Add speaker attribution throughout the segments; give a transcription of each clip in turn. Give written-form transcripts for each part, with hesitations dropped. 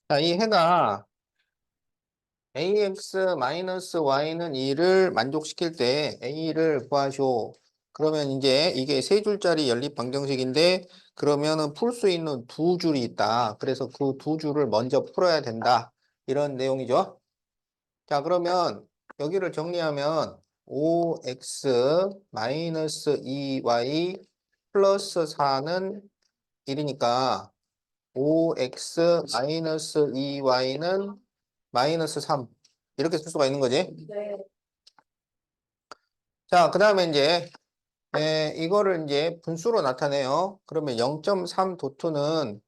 Speaker 1: 자, 이 해가 ax-y는 2를 만족시킬 때 a를 구하쇼. 그러면 이제 이게 세 줄짜리 연립 방정식인데 그러면은 풀 수 있는 두 줄이 있다. 그래서 그 두 줄을 먼저 풀어야 된다. 이런 내용이죠. 자, 그러면 여기를 정리하면 5x-2y 플러스 4는 1이니까 5x-2y는 마이너스 3 이렇게 쓸 수가 있는 거지.
Speaker 2: 네.
Speaker 1: 자, 그 다음에 이제 이거를 이제 분수로 나타내요. 그러면 0.3 도트는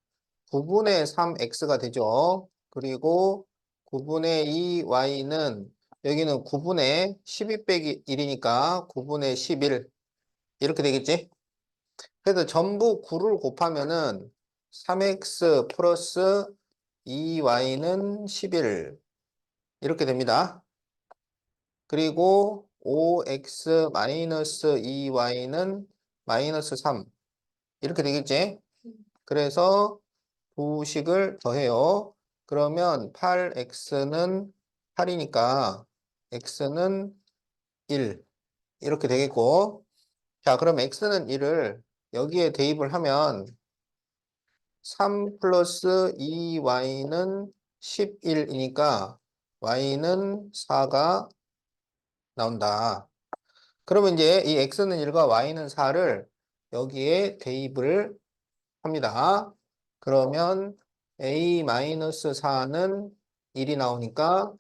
Speaker 1: 9분의 3x가 되죠. 그리고 9분의 2y는 여기는 9분의 12 빼기 1이니까 9분의 11 이렇게 되겠지. 그래서 전부 9를 곱하면은 3x 플러스 2y는 11 이렇게 됩니다. 그리고 5x 마이너스 2y는 마이너스 3 이렇게 되겠지. 그래서 두 식을 더해요. 그러면 8x는 8이니까 x는 1 이렇게 되겠고, 자, 그럼 x는 1을 여기에 대입을 하면 3 플러스 2y는 11이니까 y는 4가 나온다. 그러면 이제 이 x는 1과 y는 4를 여기에 대입을 합니다. 그러면 a-4는 1이 나오니까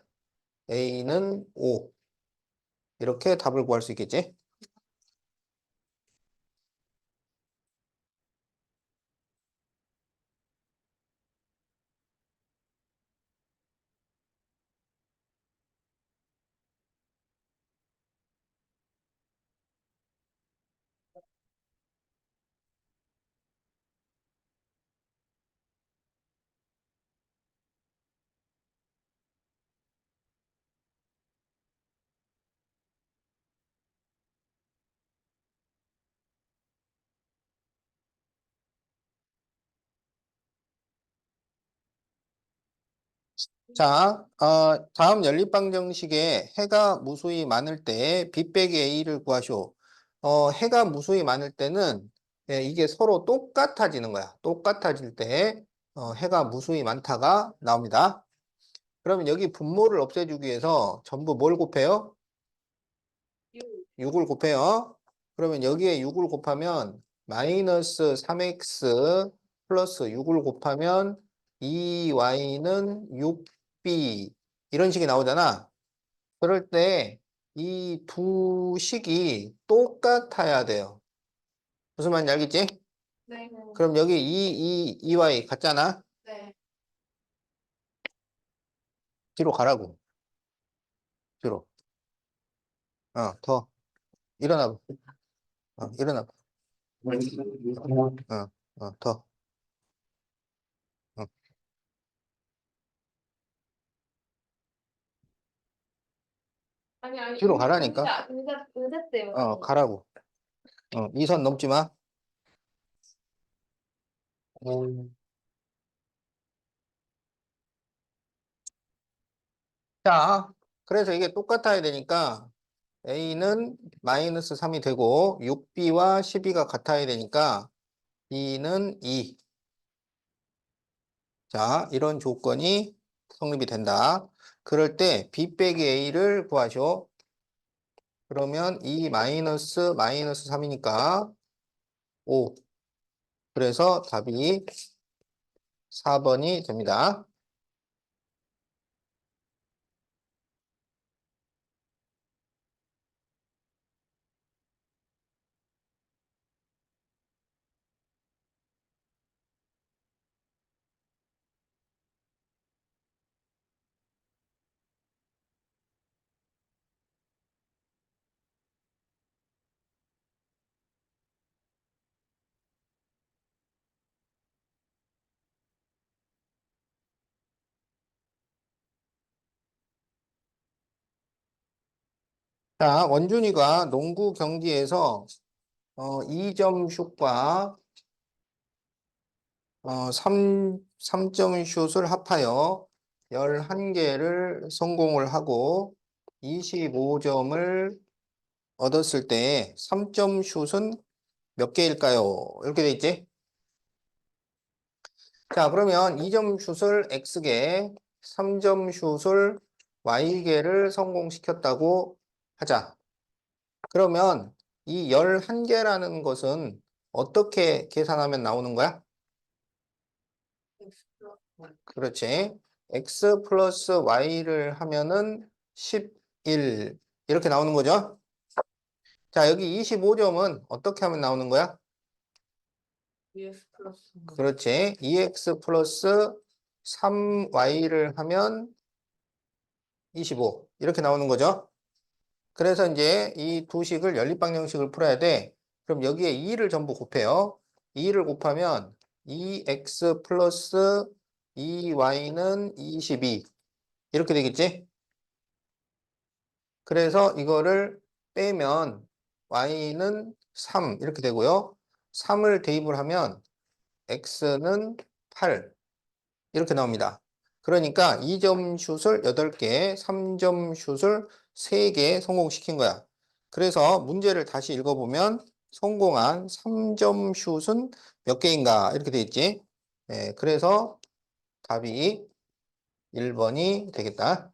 Speaker 1: a는 5 이렇게 답을 구할 수 있겠지? 자, 다음 연립방정식에 해가 무수히 많을 때 b 빼기 a를 구하시오. 해가 무수히 많을 때는 이게 서로 똑같아지는 거야. 똑같아질 때 해가 무수히 많다가 나옵니다. 그러면 여기 분모를 없애주기 위해서 전부 뭘 곱해요? 6을 곱해요. 그러면 여기에 6을 곱하면 마이너스 3x 플러스 6을 곱하면 2y는 6b 이런 식이 나오잖아. 그럴 때 이 두 식이 똑같아야 돼요. 무슨 말인지 알겠지?
Speaker 2: 네.
Speaker 1: 그럼 여기 2y 같잖아.
Speaker 2: 네.
Speaker 1: 뒤로 가라고. 뒤로. 더. 일어나 봐. 일어나 봐. 더. 어,
Speaker 2: 아니,
Speaker 1: 뒤로 가라니까.
Speaker 2: 의자 때문에.
Speaker 1: 가라고. 이 선 넘지 마. 자, 그래서 이게 똑같아야 되니까 A는 마이너스 3이 되고 6B와 12가 같아야 되니까 B는 2. 자, 이런 조건이 성립이 된다. 그럴 때 B 빼기 A를 구하시오. 그러면 2 마이너스 마이너스 3이니까 5. 그래서 답이 4번이 됩니다. 자, 원준이가 농구 경기에서 2점 슛과 3점 슛을 합하여 11개를 성공을 하고 25점을 얻었을 때 3점 슛은 몇 개일까요? 이렇게 돼 있지? 자, 그러면 2점 슛을 X개, 3점 슛을 Y개를 성공시켰다고 하자. 그러면 이 11개라는 것은 어떻게 계산하면 나오는 거야? 그렇지. X 플러스 Y를 하면은 11 이렇게 나오는 거죠. 자, 여기 25점은 어떻게 하면 나오는 거야?
Speaker 2: EX 플러스.
Speaker 1: 그렇지. 2X 플러스 3Y를 하면 25 이렇게 나오는 거죠. 그래서 이제 이 두 식을 연립방정식을 풀어야 돼. 그럼 여기에 2를 전부 곱해요. 2를 곱하면 2x 플러스 2y는 22 이렇게 되겠지? 그래서 이거를 빼면 y는 3 이렇게 되고요. 3을 대입을 하면 x는 8 이렇게 나옵니다. 그러니까 2점 슛을 8개, 3점 슛을 3개 성공시킨 거야. 그래서 문제를 다시 읽어보면 성공한 3점 슛은 몇 개인가 이렇게 돼 있지. 그래서 답이 1번이 되겠다.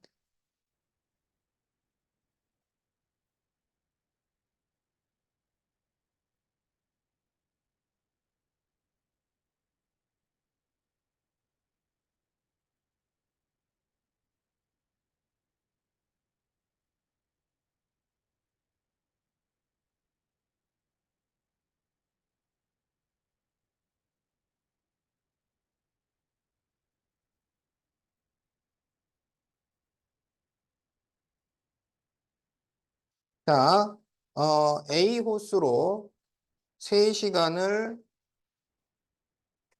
Speaker 1: 자, A 호수로 3시간을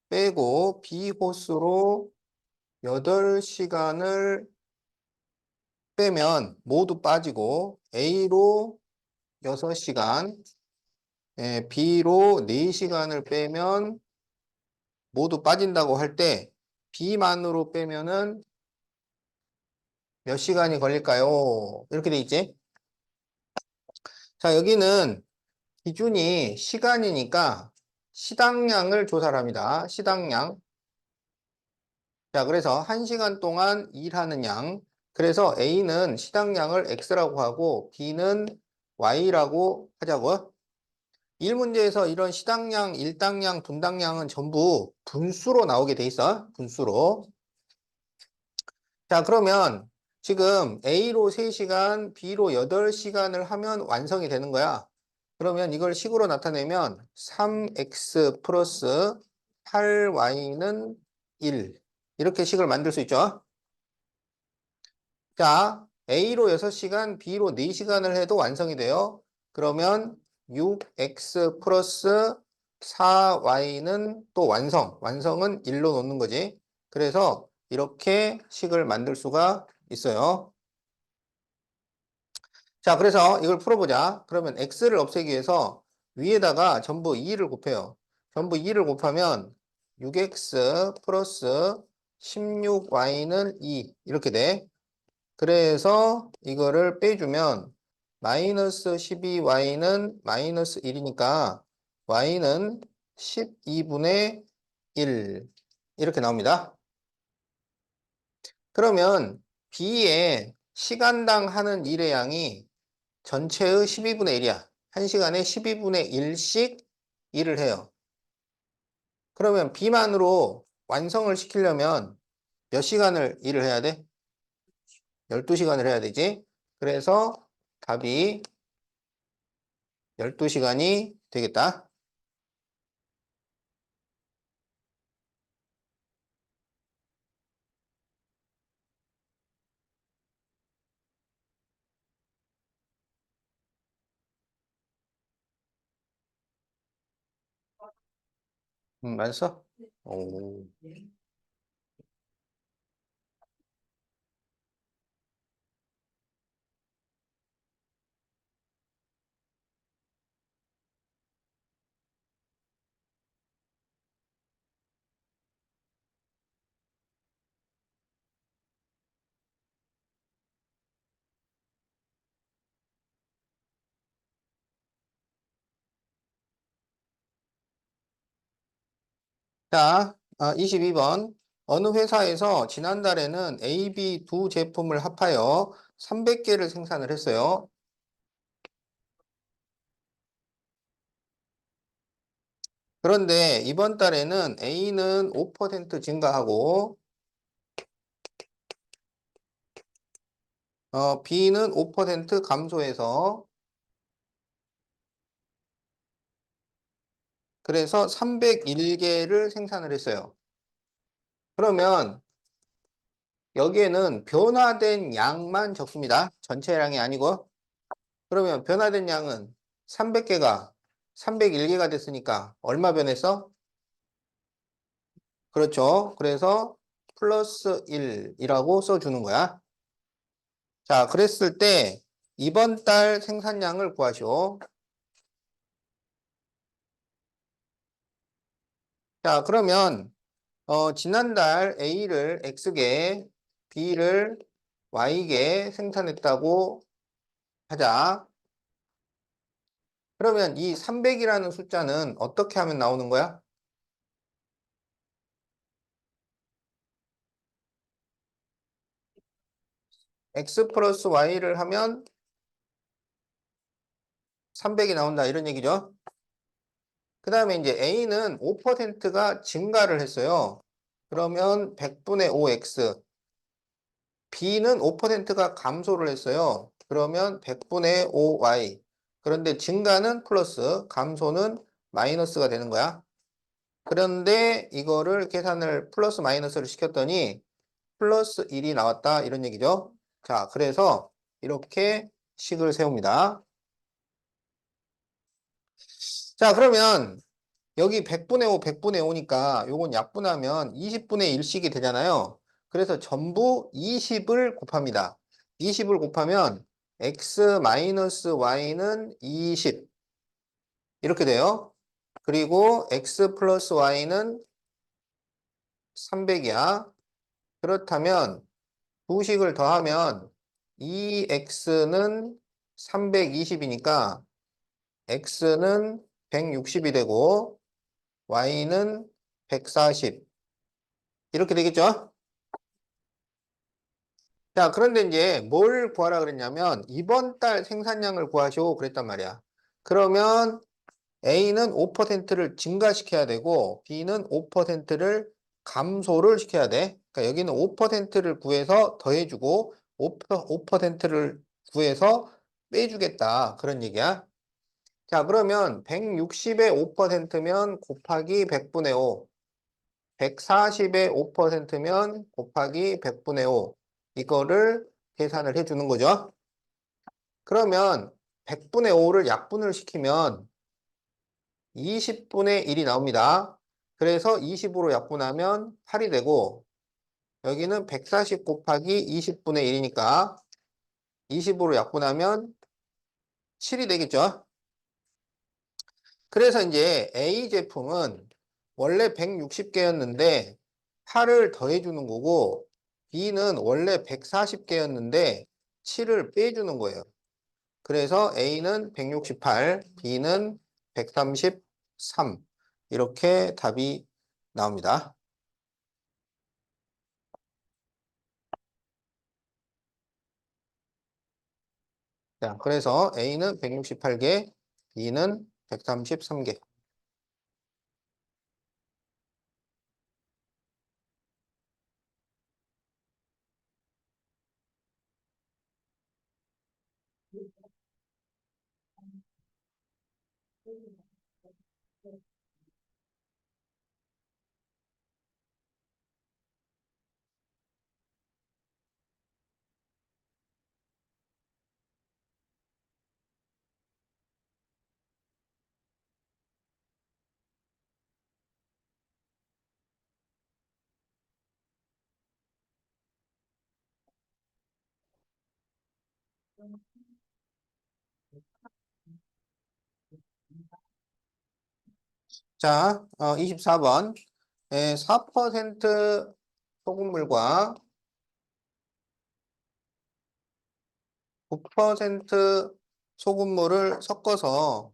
Speaker 1: 빼고 B 호수로 8시간을 빼면 모두 빠지고 A로 6시간, B로 4시간을 빼면 모두 빠진다고 할 때 B만으로 빼면은 몇 시간이 걸릴까요? 이렇게 돼 있지? 자, 여기는 기준이 시간이니까 시당량을 조사를 합니다. 시당량. 자, 그래서 1시간 동안 일하는 양. 그래서 A는 시당량을 X라고 하고 B는 Y라고 하자고요. 1문제에서 이런 시당량, 일당량, 분당량은 전부 분수로 나오게 돼 있어. 분수로. 자, 그러면 지금 A로 3시간, B로 8시간을 하면 완성이 되는 거야. 그러면 이걸 식으로 나타내면 3x 플러스 8y는 1. 이렇게 식을 만들 수 있죠. 자, A로 6시간, B로 4시간을 해도 완성이 돼요. 그러면 6x 플러스 4y는 또 완성. 완성은 1로 놓는 거지. 그래서 이렇게 식을 만들 수가 있어요. 자, 그래서 이걸 풀어보자. 그러면 x를 없애기 위해서 위에다가 전부 2를 곱해요. 전부 2를 곱하면 6x 플러스 16y는 2 이렇게 돼. 그래서 이거를 빼주면 마이너스 12y는 마이너스 1이니까 y는 12분의 1 이렇게 나옵니다. 그러면 B의 시간당 하는 일의 양이 전체의 12분의 1이야. 1시간에 12분의 1씩 일을 해요. 그러면 B만으로 완성을 시키려면 몇 시간을 일을 해야 돼? 12시간을 해야 되지. 그래서 답이 12시간이 되겠다. 맞았어? 오. 자, 22번. 어느 회사에서 지난달에는 A, B 두 제품을 합하여 300개를 생산을 했어요. 그런데 이번 달에는 A는 5% 증가하고, B는 5% 감소해서, 그래서 301개를 생산을 했어요. 그러면 여기에는 변화된 양만 적습니다. 전체 양이 아니고. 그러면 변화된 양은 300개가 301개가 됐으니까 얼마 변했어? 그렇죠. 그래서 플러스 1이라고 써주는 거야. 자, 그랬을 때 이번 달 생산량을 구하시오. 자, 그러면 지난달 A를 X개, B를 Y개 생산했다고 하자. 그러면 이 300이라는 숫자는 어떻게 하면 나오는 거야? X 플러스 Y를 하면 300이 나온다 이런 얘기죠. 그 다음에 이제 A는 5%가 증가를 했어요. 그러면 100분의 5X. B는 5%가 감소를 했어요. 그러면 100분의 5Y. 그런데 증가는 플러스, 감소는 마이너스가 되는 거야. 그런데 이거를 계산을 플러스 마이너스를 시켰더니 플러스 1이 나왔다 이런 얘기죠. 자, 그래서 이렇게 식을 세웁니다. 자, 그러면 여기 100분의 5, 100분의 5니까 요건 약분하면 20분의 1씩이 되잖아요. 그래서 전부 20을 곱합니다. 20을 곱하면 x-y는 20 이렇게 돼요. 그리고 x 플러스 y는 300이야. 그렇다면 두 식을 더하면 2x는 320이니까 x는 160이 되고 y는 140 이렇게 되겠죠? 자, 그런데 이제 뭘 구하라 그랬냐면 이번 달 생산량을 구하시오 그랬단 말이야. 그러면 A는 5%를 증가시켜야 되고 B는 5%를 감소를 시켜야 돼. 그러니까 여기는 5%를 구해서 더해주고 5%를 구해서 빼주겠다. 그런 얘기야. 자, 그러면 160의 5%면 곱하기 100분의 5. 140의 5%면 곱하기 100분의 5. 이거를 계산을 해주는 거죠. 그러면 100분의 5를 약분을 시키면 20분의 1이 나옵니다. 그래서 20으로 약분하면 8이 되고 여기는 140 곱하기 20분의 1이니까 20으로 약분하면 7이 되겠죠. 그래서 이제 A 제품은 원래 160개였는데 8을 더해주는 거고 B는 원래 140개였는데 7을 빼주는 거예요. 그래서 A는 168, B는 133 이렇게 답이 나옵니다. 자, 그래서 A는 168개, B는 133개. 자, 24번. 4% 소금물과 9% 소금물을 섞어서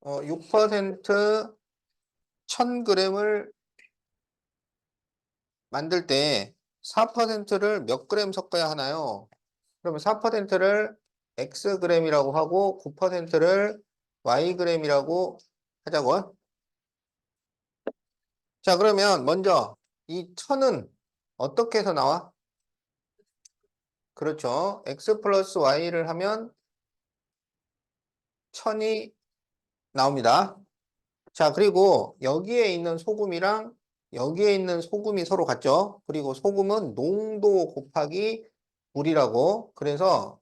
Speaker 1: 6% 1000g을 만들 때 4%를 몇 그램 섞어야 하나요? 그러면 4%를 Xg이라고 하고 9%를 Yg이라고 하자고. 자, 그러면 먼저 이 1000은 어떻게 해서 나와? 그렇죠. X 플러스 Y를 하면 1000이 나옵니다. 자, 그리고 여기에 있는 소금이랑 여기에 있는 소금이 서로 같죠? 그리고 소금은 농도 곱하기 물이라고. 그래서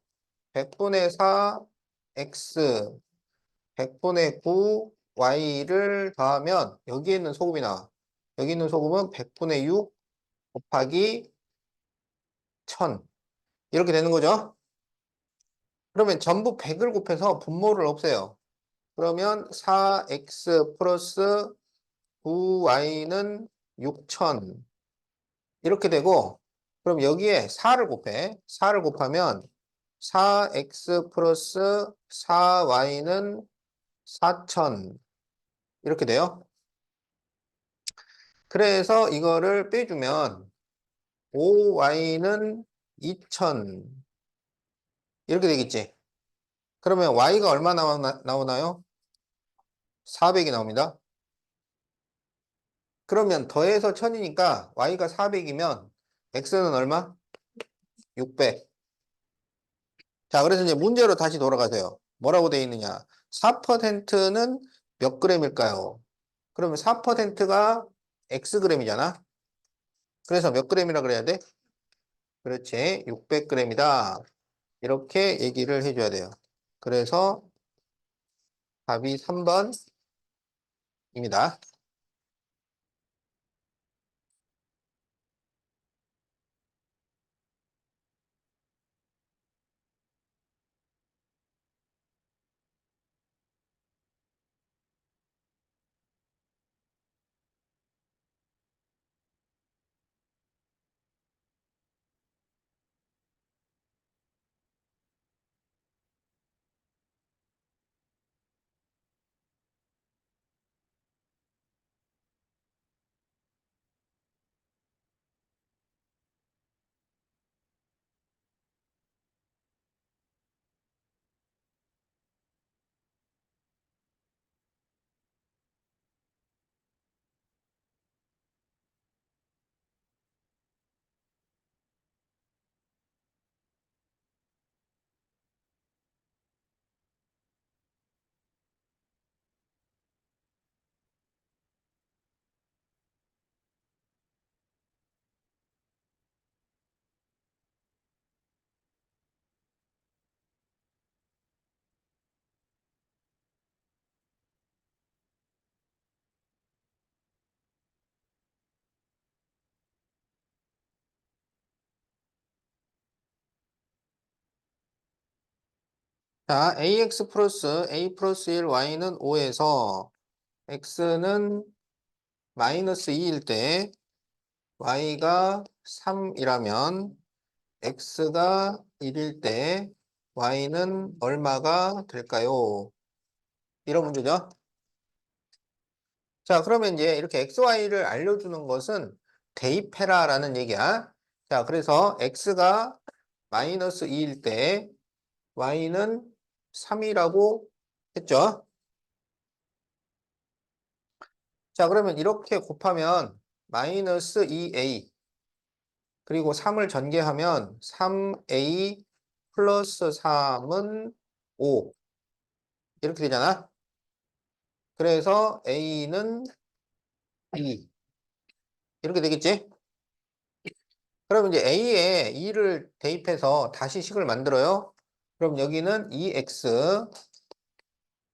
Speaker 1: 100분의 4 X, 100분의 9 Y를 더하면 여기에 있는 소금이 나와. 여기 있는 소금은 100분의 6 곱하기 1000. 이렇게 되는 거죠? 그러면 전부 100을 곱해서 분모를 없애요. 그러면 4x 플러스 9y는 6000 이렇게 되고 그럼 여기에 4를 곱해. 4를 곱하면 4x 플러스 4y는 4000 이렇게 돼요. 그래서 이거를 빼주면 5y는 2000 이렇게 되겠지. 그러면 y가 얼마 나오나요? 400이 나옵니다. 그러면 더해서 1000이니까 y가 400이면 x는 얼마? 600. 자, 그래서 이제 문제로 다시 돌아가세요. 뭐라고 되어 있느냐? 4%는 몇 그램일까요? 그러면 4%가 xg이잖아. 그래서 몇 그램이라 그래야 돼? 그렇지. 600g이다. 이렇게 얘기를 해줘야 돼요. 그래서 답이 3번입니다. 자, ax 플러스 a 플러스 1 y는 5에서 x는 마이너스 2일 때 y가 3이라면 x가 1일 때 y는 얼마가 될까요? 이런 문제죠. 자, 그러면 이제 이렇게 xy를 알려주는 것은 대입해라라는 얘기야. 자, 그래서 x가 마이너스 2일 때 y는 3이라고 했죠. 자, 그러면 이렇게 곱하면 마이너스 2a 그리고 3을 전개하면 3a 플러스 3은 5 이렇게 되잖아. 그래서 a는 2 이렇게 되겠지? 그러면 이제 a에 2를 대입해서 다시 식을 만들어요. 그럼 여기는 2x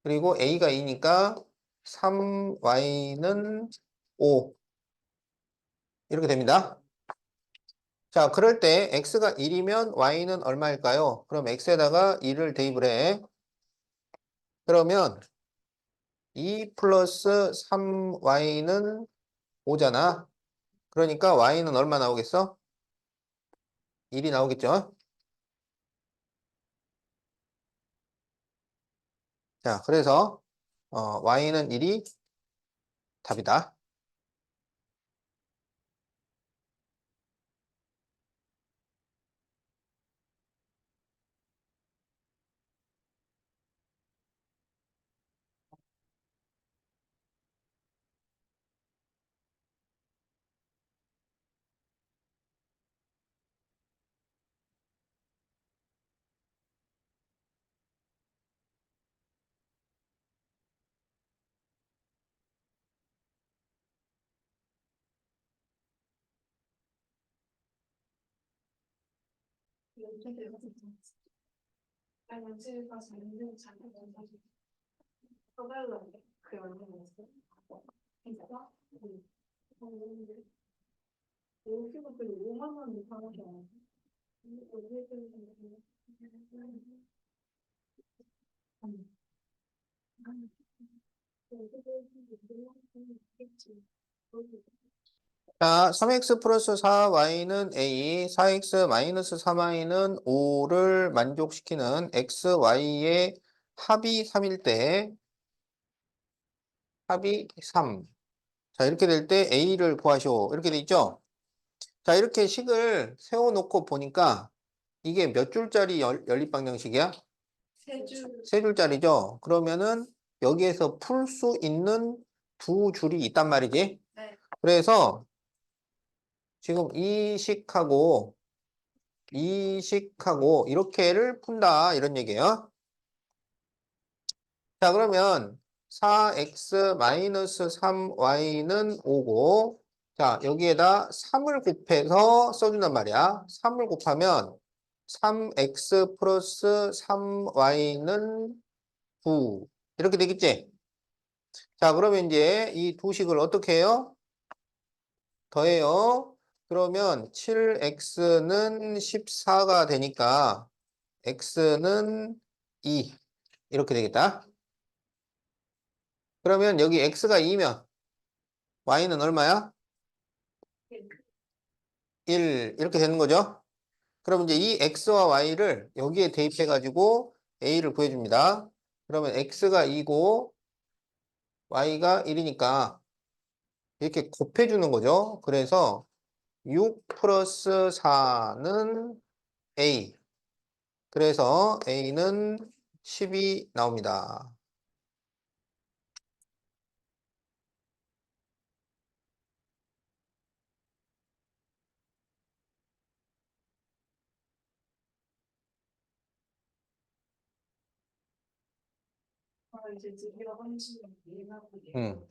Speaker 1: 그리고 a가 2니까 3y는 5 이렇게 됩니다. 자, 그럴 때 x가 1이면 y는 얼마일까요? 그럼 x에다가 2를 대입을 해. 그러면 2 플러스 3y는 5잖아. 그러니까 y는 얼마 나오겠어? 1이 나오겠죠? 자, 그래서 y는 1이 답이다. 자, 3x 플러스 4y는 a, 4x 마이너스 3y는 5를 만족시키는 x, y의 합이 3일 때 합이 3. 자, 이렇게 될 때 a를 구하시오. 이렇게 돼 있죠? 자, 이렇게 식을 세워놓고 보니까 이게 몇 줄짜리 연립방정식이야? 세 줄짜리죠? 그러면은 여기에서 풀 수 있는 두 줄이 있단 말이지.
Speaker 2: 네.
Speaker 1: 그래서 지금 이식하고 이렇게를 푼다 이런 얘기예요. 자, 그러면 4x 마이너스 3y는 5고 자, 여기에다 3을 곱해서 써준단 말이야. 3을 곱하면 3x 플러스 3y는 9 이렇게 되겠지? 자, 그러면 이제 이 두 식을 어떻게 해요? 더해요. 그러면 7x는 14가 되니까 x는 2 이렇게 되겠다. 그러면 여기 x가 2면 y는 얼마야? 1 이렇게 되는 거죠. 그럼 이제 이 x와 y를 여기에 대입해 가지고 a를 구해줍니다. 그러면 x가 2고 y가 1이니까 이렇게 곱해주는 거죠. 그래서 6 플러스 4는 a. 그래서 a는 10이 나옵니다.
Speaker 2: 이제 드디어 함수 이해하고
Speaker 1: 음,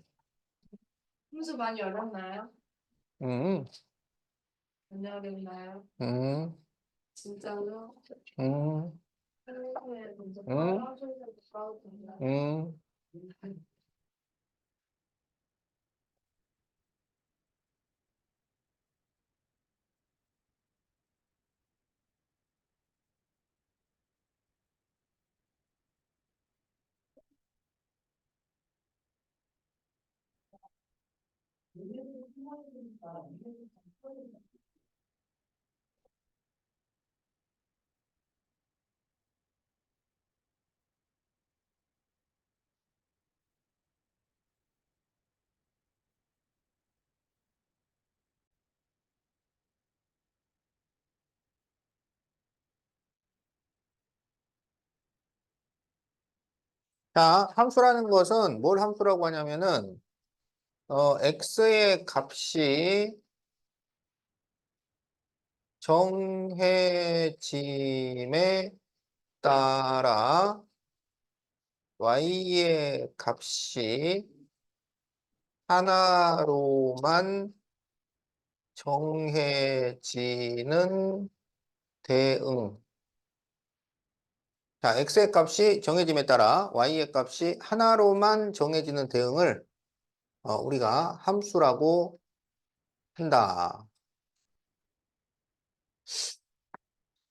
Speaker 2: 함수 많이 어렵나요?
Speaker 1: 음,
Speaker 2: 안 어렵나요?
Speaker 1: 음,
Speaker 2: 진짜로?
Speaker 1: 음,
Speaker 2: 한국에 먼저
Speaker 1: 음,
Speaker 2: 함수에서 싸우고 있나요?
Speaker 1: 음. 자, 함수라는 것은 뭘 함수라고 하냐면은 x의 값이 정해짐에 따라 y의 값이 하나로만 정해지는 대응. 자, x의 값이 정해짐에 따라 y의 값이 하나로만 정해지는 대응을 우리가 함수라고 한다.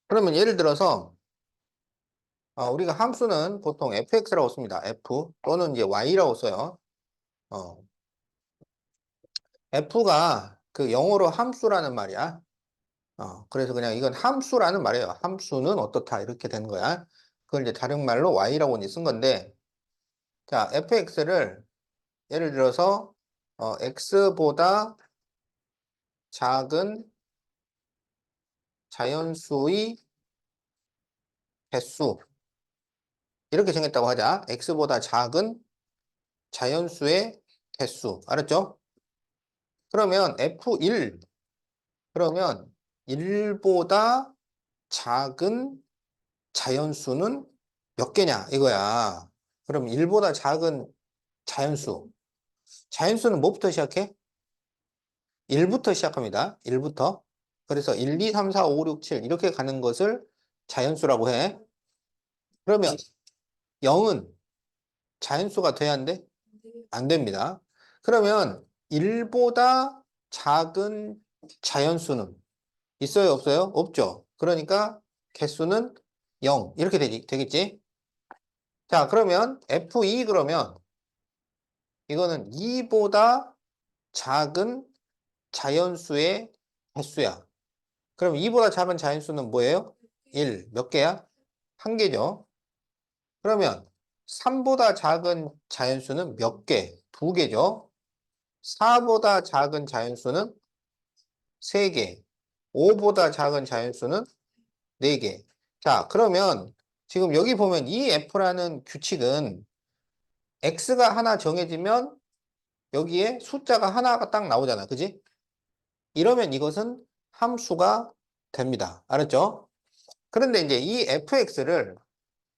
Speaker 1: 그러면 예를 들어서 우리가 함수는 보통 fx라고 씁니다. f 또는 이제 y라고 써요. 어, f가 그 영어로 함수라는 말이야. 그래서 그냥 이건 함수라는 말이에요. 함수는 어떻다 이렇게 되는 거야. 그걸 이제 다른 말로 y라고 이제 쓴 건데 자, fx를 예를 들어서 x보다 작은 자연수의 개수 이렇게 정했다고 하자. x보다 작은 자연수의 개수. 알았죠? 그러면 f1 그러면 1보다 작은 자연수는 몇 개냐 이거야. 그럼 1보다 작은 자연수. 자연수는 뭐부터 시작해? 1부터 시작합니다. 1부터. 그래서 1, 2, 3, 4, 5, 6, 7 이렇게 가는 것을 자연수라고 해. 그러면 0은 자연수가 돼야 안 돼? 안 됩니다. 그러면 1보다 작은 자연수는 있어요, 없어요? 없죠. 그러니까 개수는 0 이렇게 되겠지? 자, 그러면 F2 그러면 이거는 2보다 작은 자연수의 개수야. 그럼 2보다 작은 자연수는 뭐예요? 1. 몇 개야? 한 개죠. 그러면 3보다 작은 자연수는 몇 개? 두 개죠. 4보다 작은 자연수는 3개. 5보다 작은 자연수는 4개. 자, 그러면 지금 여기 보면 이 F라는 규칙은 X가 하나 정해지면 여기에 숫자가 하나가 딱 나오잖아. 그지? 이러면 이것은 함수가 됩니다. 알았죠? 그런데 이제 이 fx를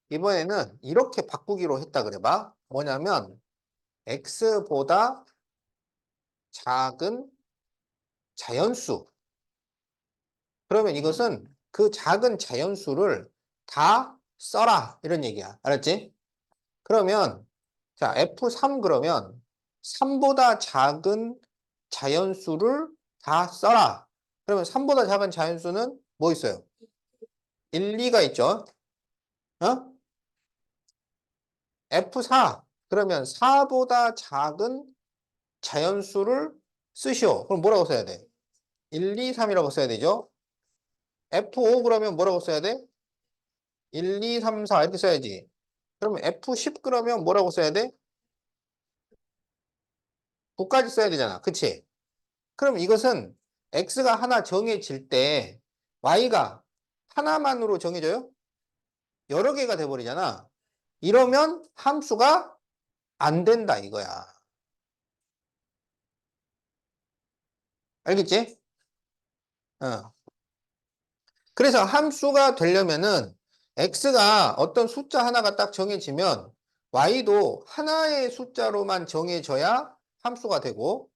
Speaker 1: 이번에는 이렇게 바꾸기로 했다 그래 봐. 뭐냐면 x보다 작은 자연수. 그러면 이것은 그 작은 자연수를 다 써라. 이런 얘기야. 알았지? 그러면 자, f3 그러면 3보다 작은 자연수를 다 써라. 그러면 3보다 작은 자연수는 뭐 있어요? 1, 2가 있죠. 어? F4. 그러면 4보다 작은 자연수를 쓰시오. 그럼 뭐라고 써야 돼? 1, 2, 3이라고 써야 되죠. F5 그러면 뭐라고 써야 돼? 1, 2, 3, 4 이렇게 써야지. 그러면 F10 그러면 뭐라고 써야 돼? 9까지 써야 되잖아. 그치? 그럼 이것은 X가 하나 정해질 때 Y가 하나만으로 정해져요? 여러 개가 돼버리잖아. 이러면 함수가 안 된다 이거야. 알겠지? 어. 그래서 함수가 되려면은 x가 어떤 숫자 하나가 딱 정해지면 y도 하나의 숫자로만 정해져야 함수가 되고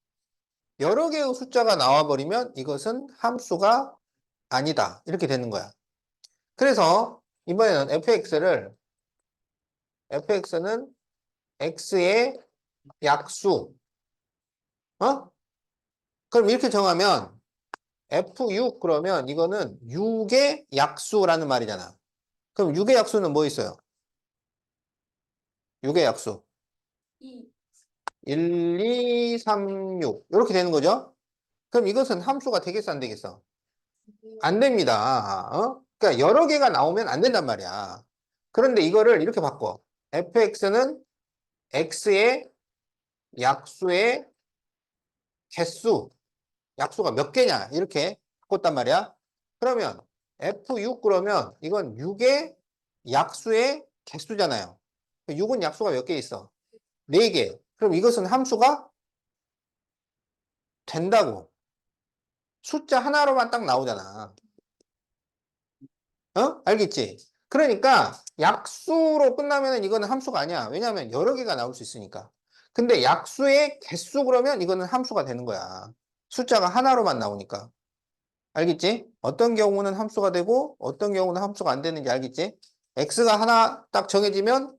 Speaker 1: 여러 개의 숫자가 나와버리면 이것은 함수가 아니다. 이렇게 되는 거야. 그래서 이번에는 fx는 x의 약수. 어? 그럼 이렇게 정하면 f6 그러면 이거는 6의 약수라는 말이잖아. 그럼 6의 약수는 뭐 있어요? 6의 약수.
Speaker 2: 2.
Speaker 1: 1, 2, 3, 6. 이렇게 되는 거죠? 그럼 이것은 함수가 되겠어, 안 되겠어? 안 됩니다. 어? 그러니까 여러 개가 나오면 안 된단 말이야. 그런데 이거를 이렇게 바꿔. fx는 x의 약수의 개수, 약수가 몇 개냐? 이렇게 바꿨단 말이야. 그러면 f6 그러면 이건 6의 약수의 개수잖아요. 6은 약수가 몇 개 있어? 4개. 그럼 이것은 함수가 된다고. 숫자 하나로만 딱 나오잖아. 어? 알겠지? 그러니까 약수로 끝나면 이거는 함수가 아니야. 왜냐하면 여러 개가 나올 수 있으니까. 근데 약수의 개수 그러면 이거는 함수가 되는 거야. 숫자가 하나로만 나오니까. 알겠지? 어떤 경우는 함수가 되고 어떤 경우는 함수가 안 되는지 알겠지? x가 하나 딱 정해지면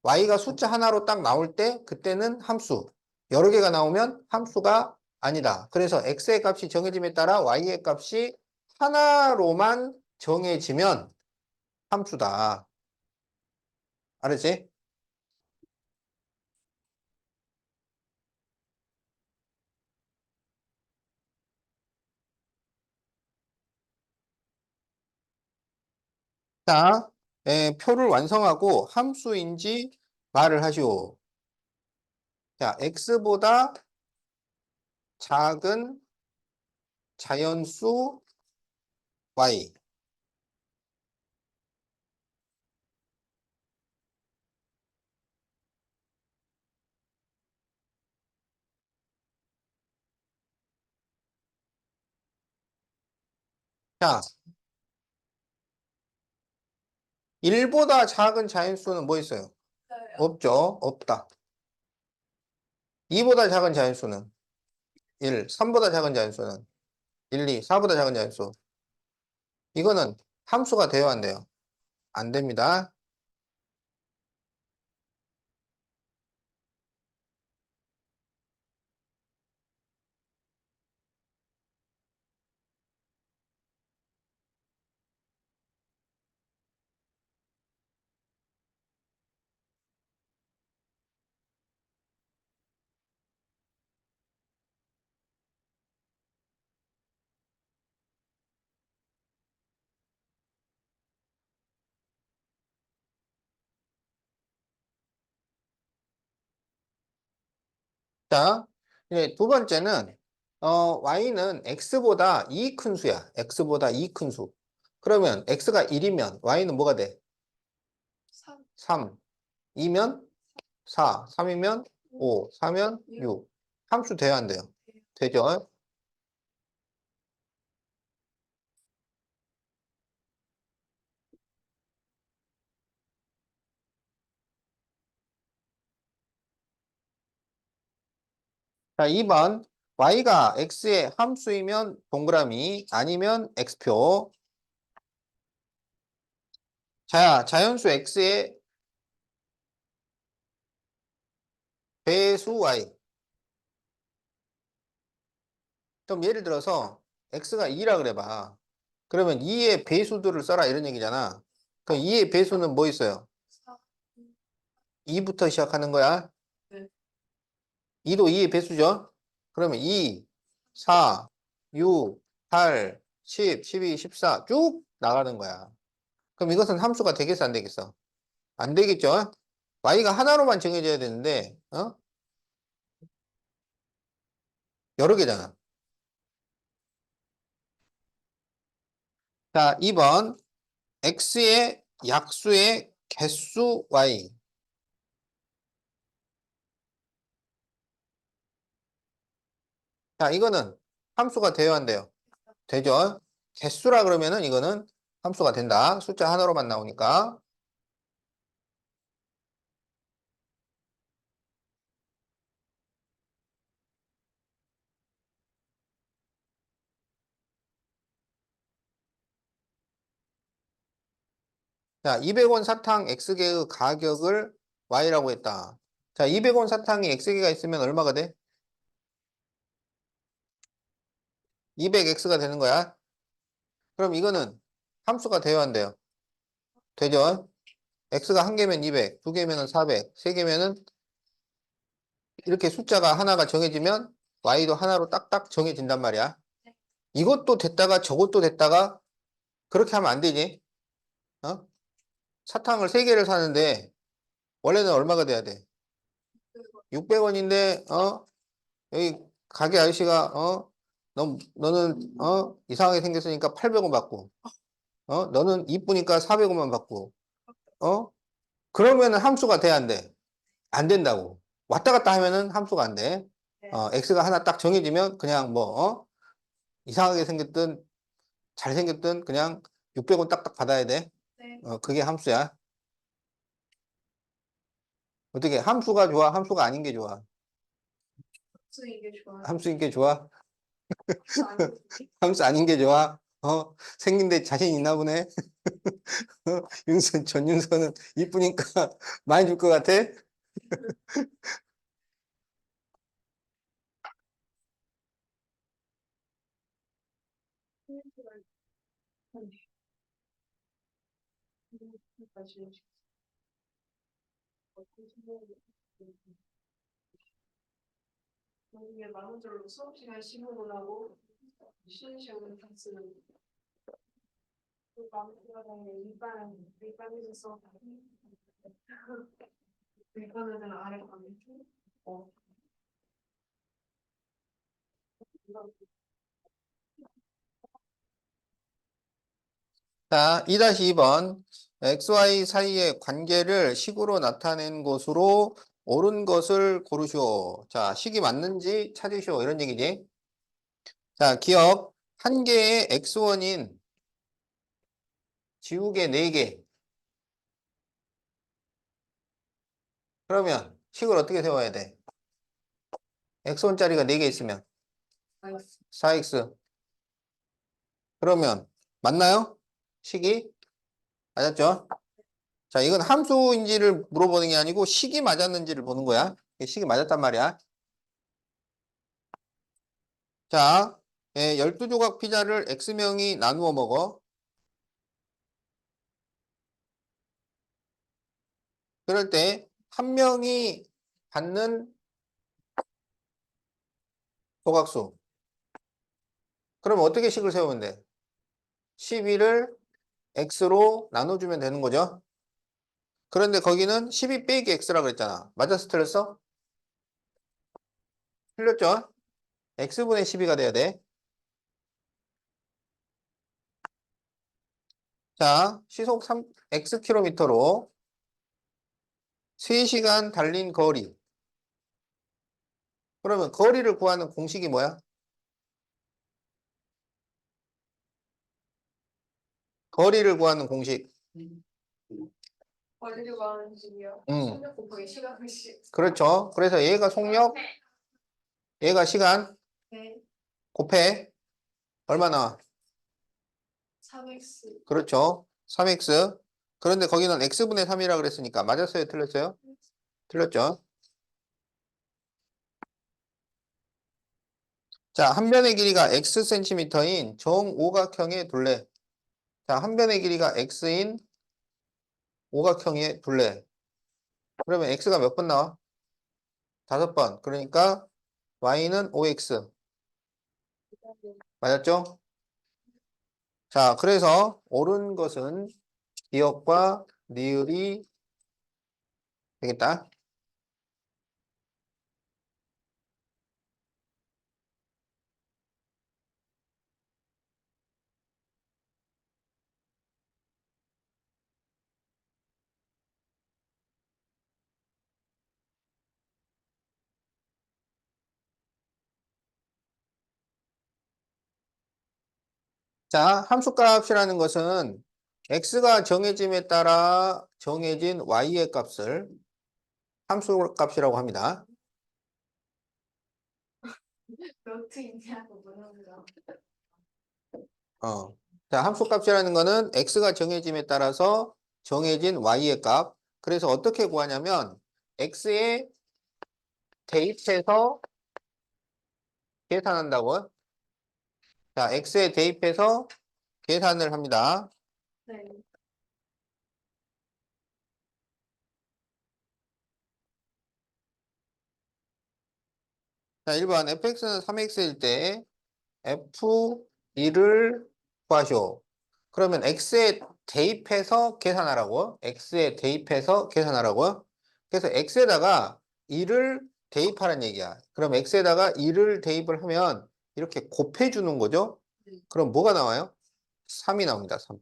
Speaker 1: y가 숫자 하나로 딱 나올 때 그때는 함수. 여러 개가 나오면 함수가 아니다. 그래서 x의 값이 정해짐에 따라 y의 값이 하나로만 정해지면 함수다. 알았지? 자, 표를 완성하고 함수인지 말을 하시오. 자, x보다 작은 자연수 y. 자, 1보다 작은 자연수는 뭐 있어요? 없죠? 없다. 2보다 작은 자연수는 1, 3보다 작은 자연수는 1, 2, 4보다 작은 자연수. 이거는 함수가 돼요, 안 돼요? 안 됩니다. 자, 이제 두 번째는, y는 x보다 2 큰 수야. x보다 2 큰 수. 그러면 x가 1이면 y는 뭐가 돼?
Speaker 2: 3,
Speaker 1: 3. 2면 4. 3이면 5. 4면 6. 함수 돼야 안 돼요? 되죠? 자, 2번. y가 x의 함수이면 동그라미, 아니면 x표. 자, 자연수 x의 배수 y. 그럼 예를 들어서 x가 2라 그래봐. 그러면 2의 배수들을 써라 이런 얘기잖아. 그럼 2의 배수는 뭐 있어요?
Speaker 2: 4,
Speaker 1: 2부터 시작하는 거야.
Speaker 2: 네.
Speaker 1: 2도 2의 배수죠. 그러면 2, 4, 6, 8, 10, 12, 14 쭉 나가는 거야. 그럼 이것은 함수가 되겠어, 안 되겠어? 안 되겠죠? y가 하나로만 정해져야 되는데, 여러 개잖아. 자, 2번. x의 약수의 개수 y. 자, 이거는 함수가 돼야 한대요. 되죠? 개수라 그러면은 이거는 함수가 된다. 숫자 하나로만 나오니까. 자, 200원 사탕 X개의 가격을 Y라고 했다. 자, 200원 사탕이 X개가 있으면 얼마가 돼? 200X가 되는 거야. 그럼 이거는 함수가 되어야 한대요. 되죠? X가 한 개면 200, 두 개면은 400, 세 개면은 이렇게 숫자가 하나가 정해지면 Y도 하나로 딱딱 정해진단 말이야. 이것도 됐다가 저것도 됐다가 그렇게 하면 안 되지. 어? 사탕을 세 개를 사는데 원래는 얼마가 돼야 돼? 600원인데, 여기 가게 아저씨가, 너는, 이상하게 생겼으니까 800원 받고, 너는 이쁘니까 400원만 받고, 어? 그러면은 함수가 돼, 안 돼? 안 된다고. 왔다 갔다 하면은 함수가 안 돼.
Speaker 2: 네.
Speaker 1: x가 하나 딱 정해지면 그냥 뭐, 이상하게 생겼든, 잘생겼든 그냥 600원 딱딱 받아야 돼.
Speaker 2: 네.
Speaker 1: 그게 함수야. 어떻게, 함수가 좋아? 함수가 아닌 게 좋아?
Speaker 2: 수 이게 좋아요.
Speaker 1: 함수인 게 좋아?
Speaker 2: 아니,
Speaker 1: 함수 아닌 게 좋아? 생긴데 자신 있나 보네? 전윤서는 이쁘니까 많이 줄 것 같아?
Speaker 2: 이게 만원짜리 수업 시간 15분 하고 쉬는 시간은 다 쓰는 그 만원짜리 밑반에서 수업 밑반에서는 아래 반에
Speaker 1: 자, 2-2번. XY 사이의 관계를 식으로 나타낸 것으로 옳은 것을 고르시오. 자, 식이 맞는지 찾으시오. 이런 얘기지. 자, 기억. 한 개의 X1인 지우개 4개. 그러면 식을 어떻게 세워야 돼? X1짜리가 4개 있으면 4X. 그러면 맞나요? 식이? 맞았죠? 자, 이건 함수인지를 물어보는 게 아니고 식이 맞았는지를 보는 거야. 식이 맞았단 말이야. 자, 12조각 피자를 X명이 나누어 먹어. 그럴 때 한 명이 받는 조각수. 그럼 어떻게 식을 세우면 돼? 12를 X로 나눠주면 되는 거죠. 그런데 거기는 12 빼기 X라 그랬잖아. 맞았어, 틀렸어? 틀렸죠? X분의 12가 돼야 돼. 자, 시속 X킬로미터로 3시간 달린 거리. 그러면 거리를 구하는 공식이 뭐야? 거리를 구하는 공식.
Speaker 2: 거리를 하는 식이요.
Speaker 1: 음,
Speaker 2: 속력 곱하기 시간의 시.
Speaker 1: 그렇죠. 그래서 얘가 속력, 얘가 시간
Speaker 2: 네.
Speaker 1: 곱해. 얼마 나와?
Speaker 2: 3x.
Speaker 1: 그렇죠. 3x. 그런데 거기는 x분의 3이라 그랬으니까 맞았어요? 틀렸어요? 틀렸죠. 자, 한 변의 길이가 xcm인 정오각형의 둘레. 자, 한 변의 길이가 x인 오각형의 둘레. 그러면 x가 몇 번 나와? 5번. 그러니까 y는 5x. 맞았죠? 자, 그래서 옳은 것은 기억과 니을이 되겠다. 자, 함수값이라는 것은 x가 정해짐에 따라 정해진 y의 값을 함수값이라고 합니다.
Speaker 2: 노트 있냐고 물어보죠.
Speaker 1: 자, 함수값이라는 거는 x가 정해짐에 따라서 정해진 y의 값. 그래서 어떻게 구하냐면 x에 대입해서 계산한다고요. 자, x에 대입해서 계산을 합니다.
Speaker 2: 네.
Speaker 1: 자, 1번 fx는 3x일 때 f2를 구하시오. 그러면 x에 대입해서 계산하라고. x에 대입해서 계산하라고요. 그래서 x에다가 2를 대입하라는 얘기야. 그럼 x에다가 2를 대입을 하면 이렇게 곱해주는 거죠. 그럼 뭐가 나와요? 3이 나옵니다. 3.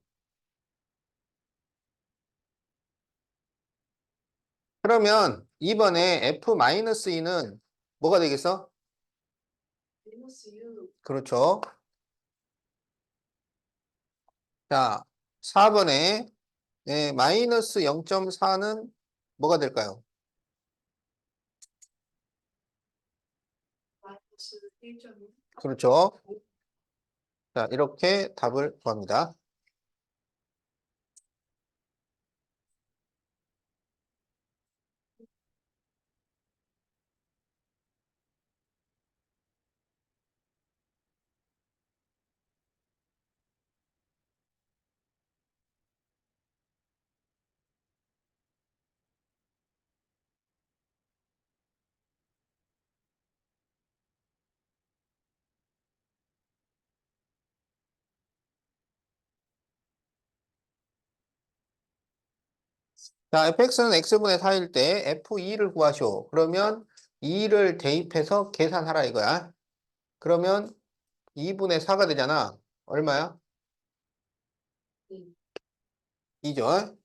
Speaker 1: 그러면 이번에 f-2는 뭐가 되겠어?
Speaker 2: 마이너스 6.
Speaker 1: 그렇죠. 자, 4번에 마이너스 0.4는 뭐가 될까요?
Speaker 2: 마이너스 1.6.
Speaker 1: 그렇죠. 자, 이렇게 답을 구합니다. 자, fx는 x분의 4일 때 f2를 구하시오. 그러면 2를 대입해서 계산하라 이거야. 그러면 2분의 4가 되잖아. 얼마야?
Speaker 2: 네.
Speaker 1: 2죠.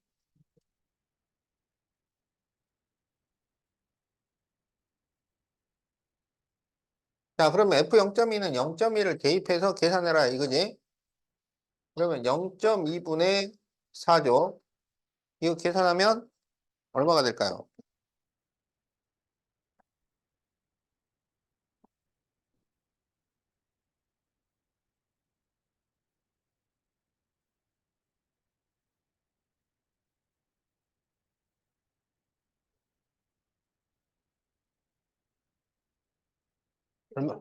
Speaker 1: 자, 그러면 F0.2는 0.1을 대입해서 계산해라 이거지? 그러면 0.2분의 4죠. 이거 계산하면 얼마가 될까요? 얼마?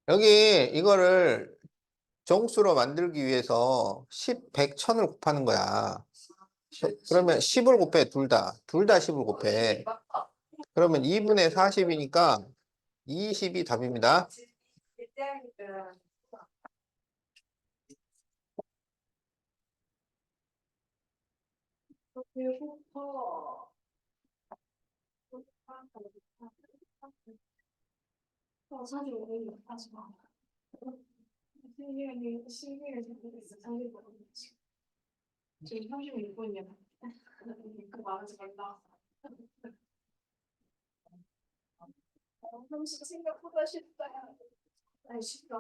Speaker 1: 여기 이거를 정수로 만들기 위해서 10, 100, 1000을 곱하는 거야. 그러면 10을 곱해, 둘 다. 둘 다 10을 곱해. 그러면 2분의 40이니까 20이 답입니다.
Speaker 2: 배고파. 사실 오늘 하지 마. 신기해 생각했어. 상대 보고 지금 36분이야. 그 말하지 말라. 30 생각보다 쉽다. 아니 쉽다.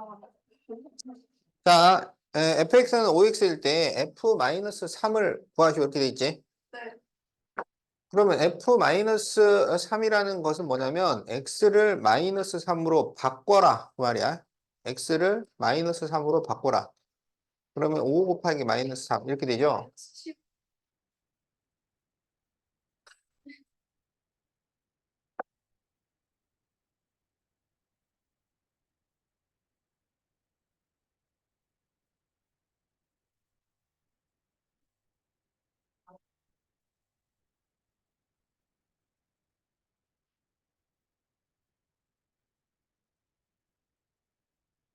Speaker 1: 자, fx는 5x일 때 f-3을 구하시오. 이렇게 돼 있지?
Speaker 2: 네.
Speaker 1: 그러면 f-3이라는 것은 뭐냐면 x를 마이너스 3으로 바꿔라 그 말이야. x를 마이너스 3으로 바꿔라. 그러면 5 곱하기 마이너스 3 이렇게 되죠?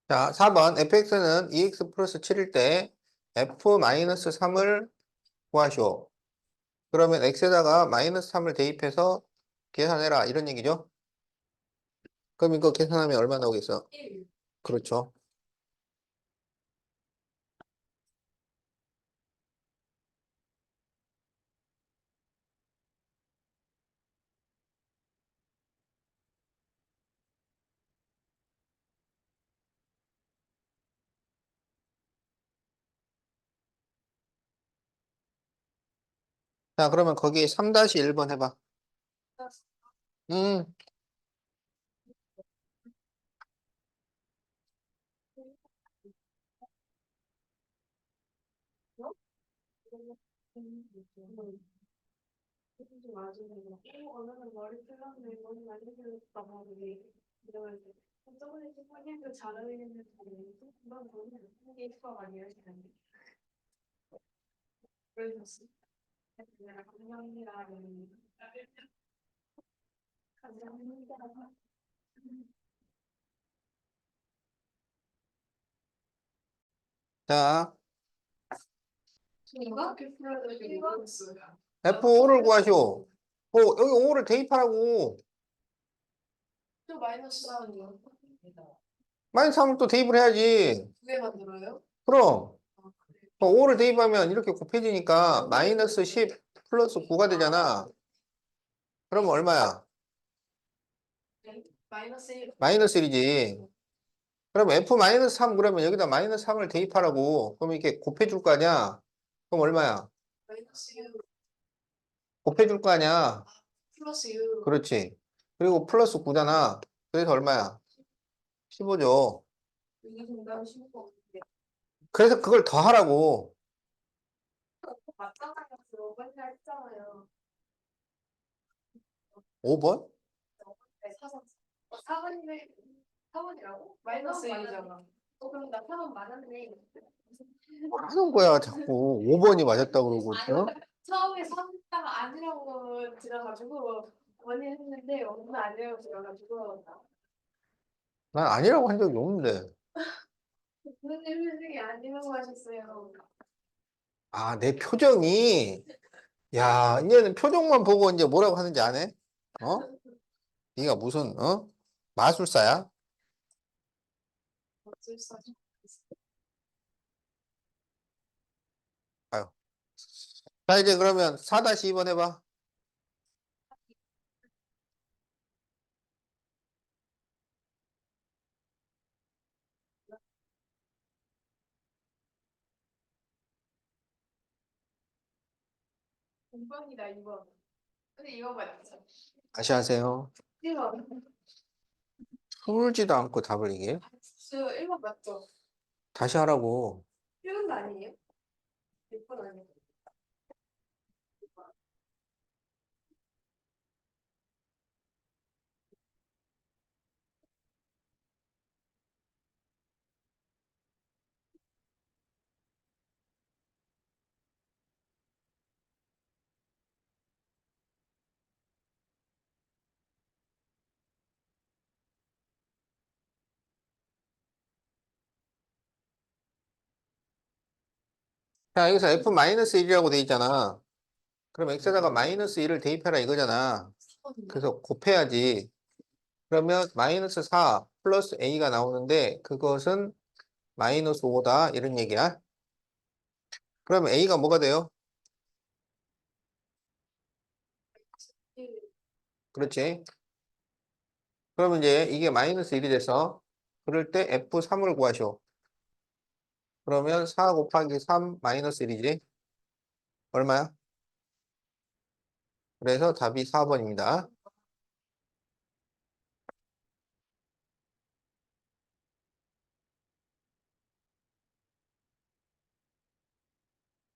Speaker 1: 자, 4번 fx는 2x 플러스 7일 때 f-3을 구하시오. 그러면 x에다가 마이너스 3을 대입해서 계산해라 이런 얘기죠? 그럼 이거 계산하면 얼마 나오겠어?
Speaker 2: 1.
Speaker 1: 그렇죠. 자, 그러면 거기 3-1번 해봐. 음,
Speaker 2: 오늘은 머리 풀렸네. 머리 많이 풀렸다. 머리. 이러면서 저번에 슈퍼님도 잘 어울리는데 넌 머리 한게 슈퍼 아니야? 그러셨어. 감사합니다. 감사합니다.
Speaker 1: 자,
Speaker 2: 이거? 어떻게 풀어야 될지 모르겠어요.
Speaker 1: F5를 구하시오. 여기 5를 대입하라고.
Speaker 2: 또 마이너스 나오네요.
Speaker 1: 마이너스 3을 또 대입을 해야지.
Speaker 2: 두 개 만들어요?
Speaker 1: 그럼
Speaker 2: 아, 그래.
Speaker 1: 5를 대입하면 이렇게 곱해지니까 마이너스 10 플러스 9가 되잖아. 그러면 얼마야?
Speaker 2: 네. 마이너스 1.
Speaker 1: 마이너스 1이지. 그럼 F-3 그러면 여기다 마이너스 3을 대입하라고. 그럼 이렇게 곱해줄 거 아니야? 그럼 얼마야?
Speaker 2: 마이너스 6.
Speaker 1: 곱해줄 거 아니야?
Speaker 2: 플러스 6.
Speaker 1: 그렇지. 그리고 플러스 9잖아. 그래서 얼마야? 15죠.
Speaker 2: 이게 정답은 15.
Speaker 1: 그래서 그걸 더 하라고.
Speaker 2: 맞잖아요. 맨날 했잖아요.
Speaker 1: 5번?
Speaker 2: 네, 4번. 4번이네. 4번이라고? 마이너스 1이잖아. 그럼 나 4번 맞았네.
Speaker 1: 뭘 하는 거야, 자꾸. 5번이 맞았다고 그러고. 어?
Speaker 2: 처음에 3다가 아니라고 들어가지고 원이 했는데 오늘 아니라고 들어가지고
Speaker 1: 난 아니라고 한 적이 없는데.
Speaker 2: 선생님 선생님이 아니라고 하셨어요.
Speaker 1: 아, 내 표정이. 야, 이제는 표정만 보고 이제 뭐라고 하는지 아네? 어? 네가 무슨 마술사야?
Speaker 2: 어쩔 수 없이.
Speaker 1: 아유. 자, 이제 그러면 4-2번 해봐.
Speaker 2: 공번이다 2번. 근데 이거 맞죠?
Speaker 1: 다시 하세요.
Speaker 2: 1번.
Speaker 1: 풀지도 않고 답을 얘기해.
Speaker 2: 저 1번 맞죠?
Speaker 1: 다시 하라고.
Speaker 2: 1번도 아니에요? 6번 아니에요?
Speaker 1: 자, 여기서 F-1이라고 돼 있잖아. 그럼 X에다가 -1을 대입해라 이거잖아. 그래서 곱해야지. 그러면 -4 플러스 A가 나오는데 그것은 -5다. 이런 얘기야. 그러면 A가 뭐가 돼요? 그렇지. 그러면 이제 이게 -1이 돼서 그럴 때 F3을 구하시오. 그러면 4 곱하기 3 -1이지. 얼마야? 그래서 답이 4번입니다.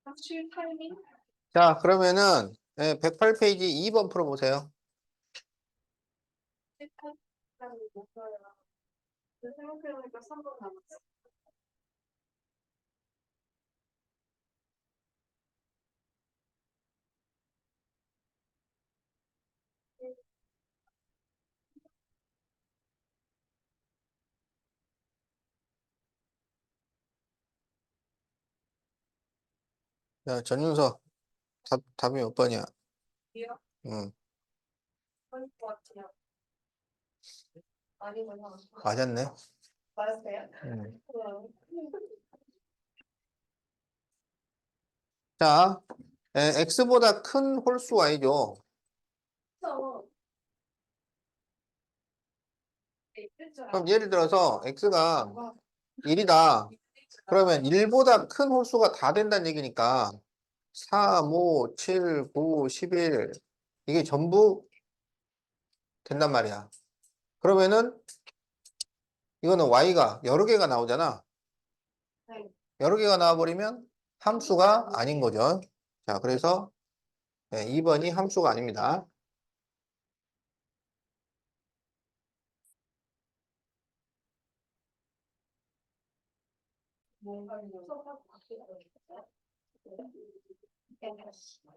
Speaker 2: 학習 타이밍?
Speaker 1: 자, 그러면은 108페이지 2번 풀어보세요.
Speaker 2: 18라는 뭐어요 생각해보니까 3번 남았어.
Speaker 1: 자, 전윤서 답이 몇 번이야?
Speaker 2: 이요?
Speaker 1: 응,
Speaker 2: 아닐 것 같아요. 아니구나.
Speaker 1: 맞았네.
Speaker 2: 맞았어요?
Speaker 1: 응.
Speaker 2: 네.
Speaker 1: 자, x보다 큰 홀수 y죠.
Speaker 2: 그래서 있을 줄
Speaker 1: 그럼
Speaker 2: 알았어.
Speaker 1: 예를 들어서 x가 1이다. 그러면 1보다 큰 홀수가 다 된다는 얘기니까 4, 5, 7, 9, 11 이게 전부 된단 말이야. 그러면은 이거는 y가 여러 개가 나오잖아.
Speaker 2: 네.
Speaker 1: 여러 개가 나와버리면 함수가 아닌 거죠. 자, 그래서 2번이 함수가 아닙니다.
Speaker 2: 뭔가 수업하고 같이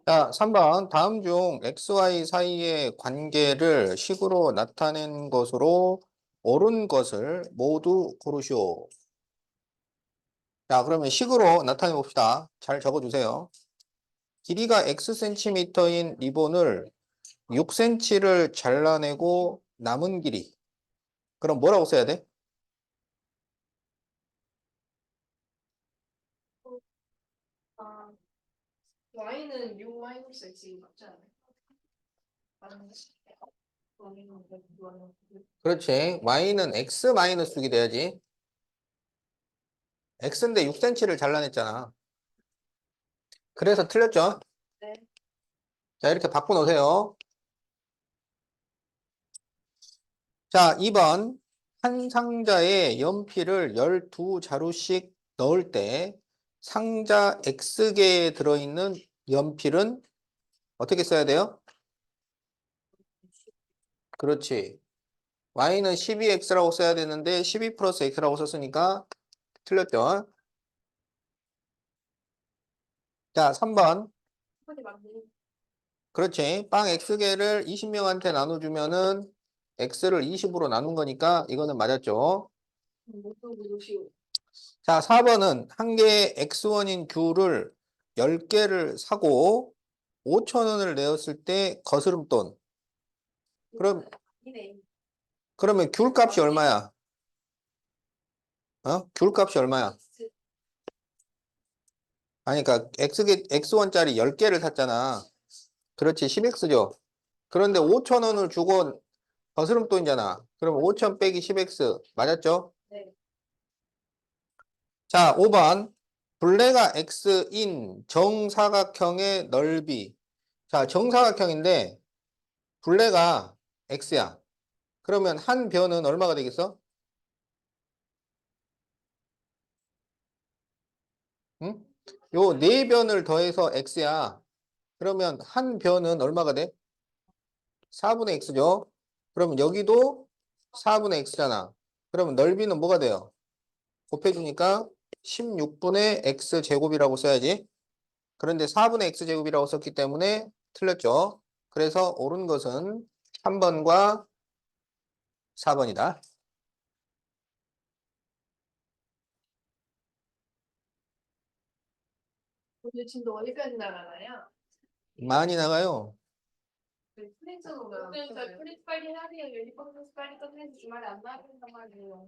Speaker 1: 자, 3번. 다음 중 XY 사이의 관계를 식으로 나타낸 것으로 옳은 것을 모두 고르시오. 자, 그러면 식으로 나타내 봅시다. 잘 적어주세요. 길이가 X센티미터인 리본을 6cm를 잘라내고 남은 길이. 그럼 뭐라고 써야 돼?
Speaker 2: 아, Y는 U 마이너스 X 맞지 않아요? 맞는데? Y는
Speaker 1: 그렇지. Y는 X 마이너스 6이 돼야지. X인데 6cm를 잘라냈잖아. 그래서 틀렸죠?
Speaker 2: 네.
Speaker 1: 자, 이렇게 바꿔놓으세요. 자, 2번. 한 상자에 연필을 12자루씩 넣을 때 상자 X개에 들어있는 연필은 어떻게 써야 돼요? 그렇지. Y는 12X라고 써야 되는데 12 플러스 X라고 썼으니까 틀렸죠. 자, 3번.
Speaker 2: 한번이 맞네.
Speaker 1: 그렇지. 빵 X개를 20명한테 나눠주면은 X를 20으로 나눈 거니까 이거는 맞았죠.
Speaker 2: 목표 무시오.
Speaker 1: 자, 4번은 한 개의 X1인 귤을 10개를 사고 5,000원을 내었을 때 거스름돈. 그럼,
Speaker 2: 이네.
Speaker 1: 그러면 귤 값이 얼마야? 귤 값이 얼마야? 아니, 그러니까 X1짜리 10개를 샀잖아. 그렇지, 10X죠. 그런데 5,000원을 주고 거스름돈이잖아. 그럼 5,000 빼기 10X. 맞았죠?
Speaker 2: 네.
Speaker 1: 자, 5번. 둘레가 X인 정사각형의 넓이. 자, 정사각형인데 둘레가 X야. 그러면 한 변은 얼마가 되겠어? 응? 요 네 변을 더해서 X야. 그러면 한 변은 얼마가 돼? 4분의 X죠. 그러면 여기도 4분의 X잖아. 그러면 넓이는 뭐가 돼요? 곱해주니까 16분의 X제곱이라고 써야지. 그런데 4분의 X제곱이라고 썼기 때문에 틀렸죠. 그래서 옳은 것은 3번과 4번이다.
Speaker 2: 오늘 진도 어디까지 나가나요?
Speaker 1: 많이 나가요.
Speaker 2: 프린트로 그러니까 프린트 빨리 해야 돼요. 유니폼 빨리 끝내서 주말에 안 나야 된단 말이에요.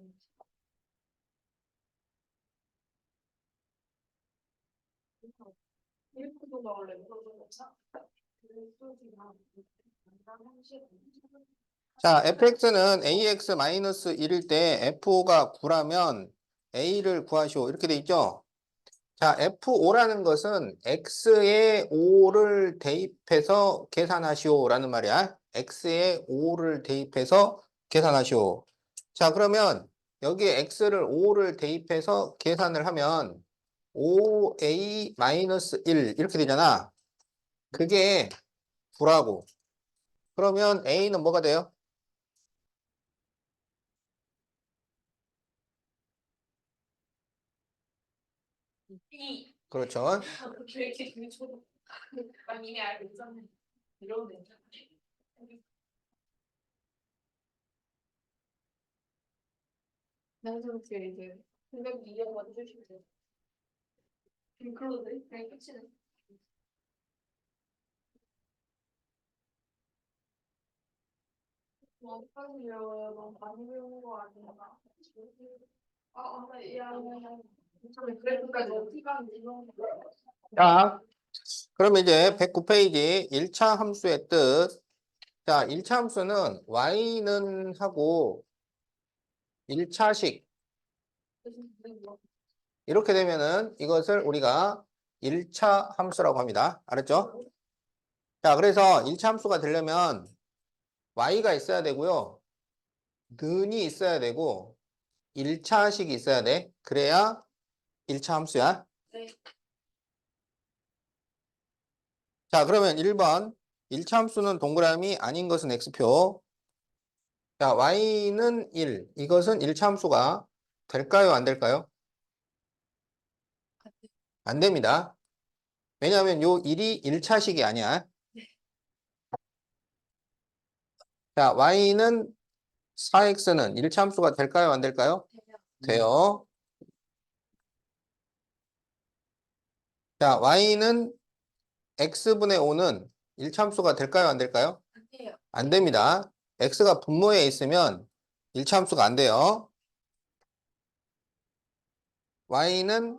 Speaker 2: 일부도 나올래.
Speaker 1: 자, fx는 ax-1일 때 f5가 9라면 a를 구하시오. 이렇게 돼 있죠? 자, f5라는 것은 x에 5를 대입해서 계산하시오라는 말이야. x에 5를 대입해서 계산하시오. 자, 그러면 여기에 x를 5를 대입해서 계산을 하면 5a-1 이렇게 되잖아. 그게 9라고. 그러면 a는 뭐가 돼요?
Speaker 2: 이
Speaker 1: 그렇죠.
Speaker 2: 이렇게 중초로 막 이미 알고 있었네. 이러면 나는 이제 생각 이해가 안 되시죠. 그러네. 그냥 끝이네. 어떡하세요. 너무 많이 배운 거 아닌가? 야. 그래도까지 어떻게 하면 이런 거.
Speaker 1: 자, 그럼 이제 109페이지 1차 함수의 뜻. 자, 1차 함수는 y는 하고 1차식 이렇게 되면은 이것을 우리가 1차 함수라고 합니다. 알았죠? 자, 그래서 1차 함수가 되려면 y가 있어야 되고요. 는이 있어야 되고 1차식이 있어야 돼. 그래야 1차 함수야.
Speaker 2: 네.
Speaker 1: 자, 그러면 1번 1차 함수는 동그라미 아닌 것은 x표. 자, y는 1. 이것은 1차 함수가 될까요? 안 될까요? 안 됩니다. 왜냐하면 요 1이 1차식이 아니야. 자, y는 4x는 1차 함수가 될까요? 안 될까요? 돼요. 자, y는 x분의 5는 1차 함수가 될까요? 안 될까요?
Speaker 2: 아니에요.
Speaker 1: 안 됩니다. x가 분모에 있으면 1차 함수가 안 돼요. y는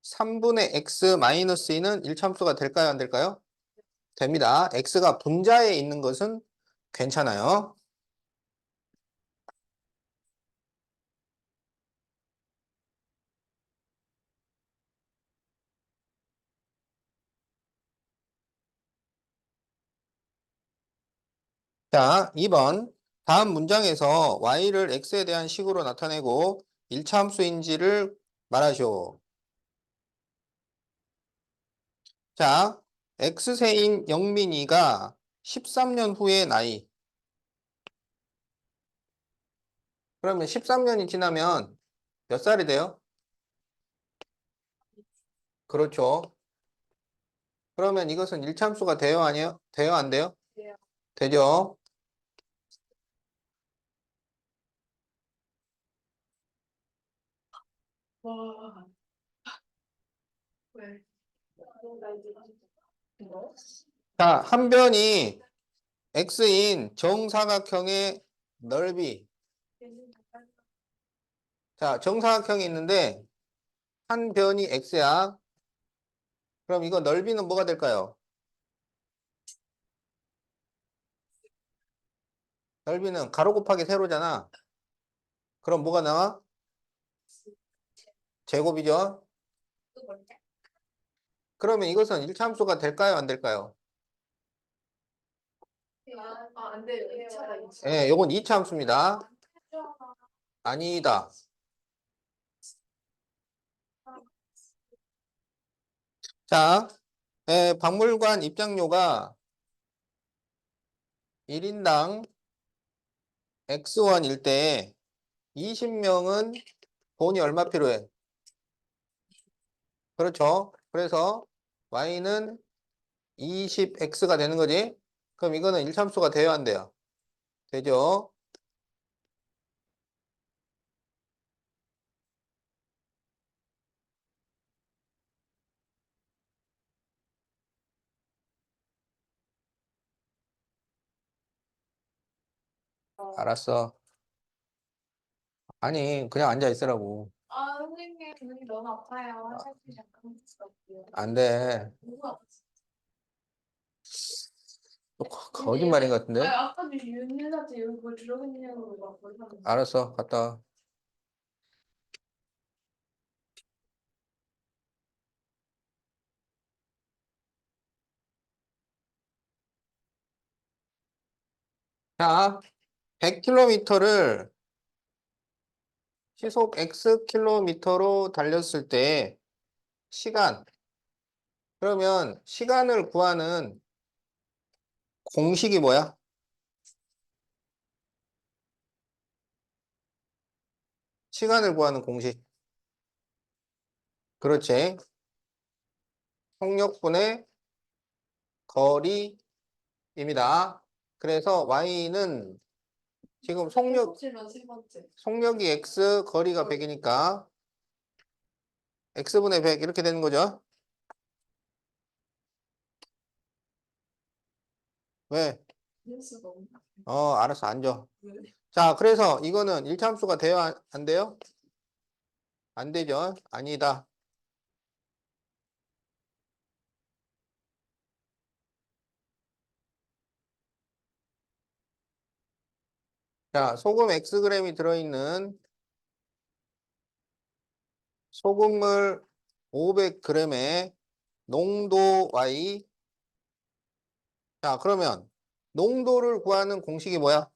Speaker 1: 3분의 x 마이너스 2는 1차 함수가 될까요? 안 될까요? 됩니다. x가 분자에 있는 것은 괜찮아요. 자, 2번. 다음 문장에서 y를 x에 대한 식으로 나타내고 1차 함수인지를 말하시오. 자, x세인 영민이가 13년 후의 나이. 그러면 13년이 지나면 몇 살이 돼요? 그렇죠. 그러면 이것은 1차 함수가 돼요, 아니에요? 돼요, 안 돼요?
Speaker 2: 돼요.
Speaker 1: 되죠.
Speaker 2: 와. 왜? 나 이제 뭐?
Speaker 1: 자, 한 변이 x인 정사각형의 넓이. 자, 정사각형이 있는데 한 변이 x야. 그럼 이거 넓이는 뭐가 될까요? 넓이는 가로 곱하기 세로잖아. 그럼 뭐가 나와? 제곱이죠. 그러면 이것은 1차 함수가 될까요? 안 될까요?
Speaker 2: 안 돼요. 2차가
Speaker 1: 예, 요건 2차 함수입니다. 아니다. 자, 박물관 입장료가 1인당 X1일 때 20명은 돈이 얼마 필요해? 그렇죠. 그래서 Y는 20X가 되는 거지. 그럼 이거는 1차 함수가 돼야 안 돼요? 되죠. 알았어. 아니, 그냥 앉아 있으라고.
Speaker 2: 선생님, 눈이 너무 아파요. 화장실 잠깐 갔어요.
Speaker 1: 안 돼.
Speaker 2: 너무 아팠어요.
Speaker 1: 또 거짓말인 것 같은데?
Speaker 2: 아까도 윤희한테 여기 뭐 들어갔냐고 막 물어봤는데.
Speaker 1: 알았어. 갔다 와. 자, 100km를 시속 Xkm로 달렸을 때 시간. 그러면 시간을 구하는 공식이 뭐야? 시간을 구하는 공식. 그렇지. 속력분의 거리입니다. 그래서 Y는 지금 속력이 X, 거리가 100이니까 X분의 100 이렇게 되는 거죠. 왜? 알았어. 앉아. 자, 그래서 이거는 1차 함수가 돼요? 안 돼요? 안 되죠. 아니다. 자, 소금 Xg이 들어있는 소금물 500g의 농도 Y. 자, 그러면 농도를 구하는 공식이 뭐야?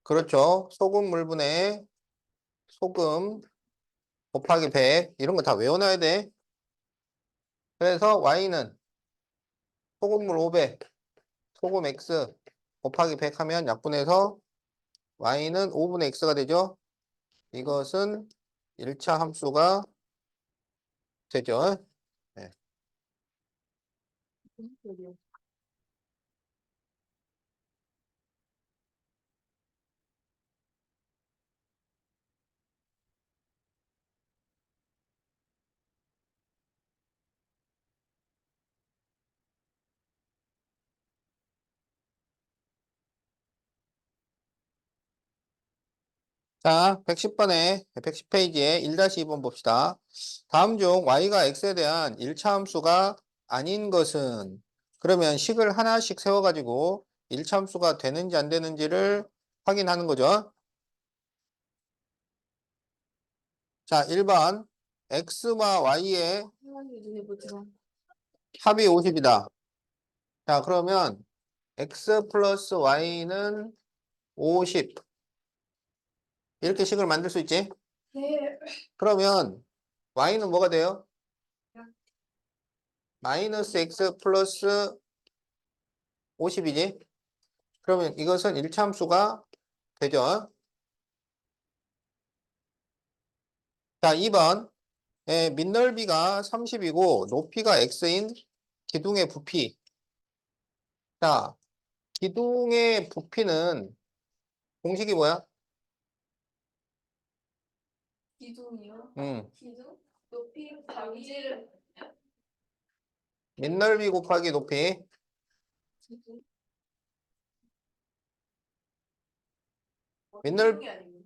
Speaker 1: 그렇죠. 소금물분의 소금 곱하기 100. 이런 거 다 외워놔야 돼. 그래서 Y는 소금물 500, 소금 X 곱하기 100 하면 약분해서 Y는 5분의 X가 되죠. 이것은 1차 함수가 되죠. 네. 자, 110페이지에 1-2번 봅시다. 다음 중 y가 x에 대한 1차 함수가 아닌 것은 그러면 식을 하나씩 세워가지고 1차 함수가 되는지 안 되는지를 확인하는 거죠. 자, 1번 x와 y의 합이 50이다. 자, 그러면 x 플러스 y는 50 이렇게 식을 만들 수 있지?
Speaker 2: 네.
Speaker 1: 그러면 y는 뭐가 돼요? 마이너스 x 플러스 50이지? 그러면 이것은 1차 함수가 되죠. 자, 2번. 민넓이가 30이고 높이가 x인 기둥의 부피. 자, 기둥의 부피는 공식이 뭐야?
Speaker 2: 기둥이요?
Speaker 1: 음,
Speaker 2: 기둥? 높이 방지를
Speaker 1: 밑넓이 곱하기 높이. 밑넓,
Speaker 2: 게 아니고.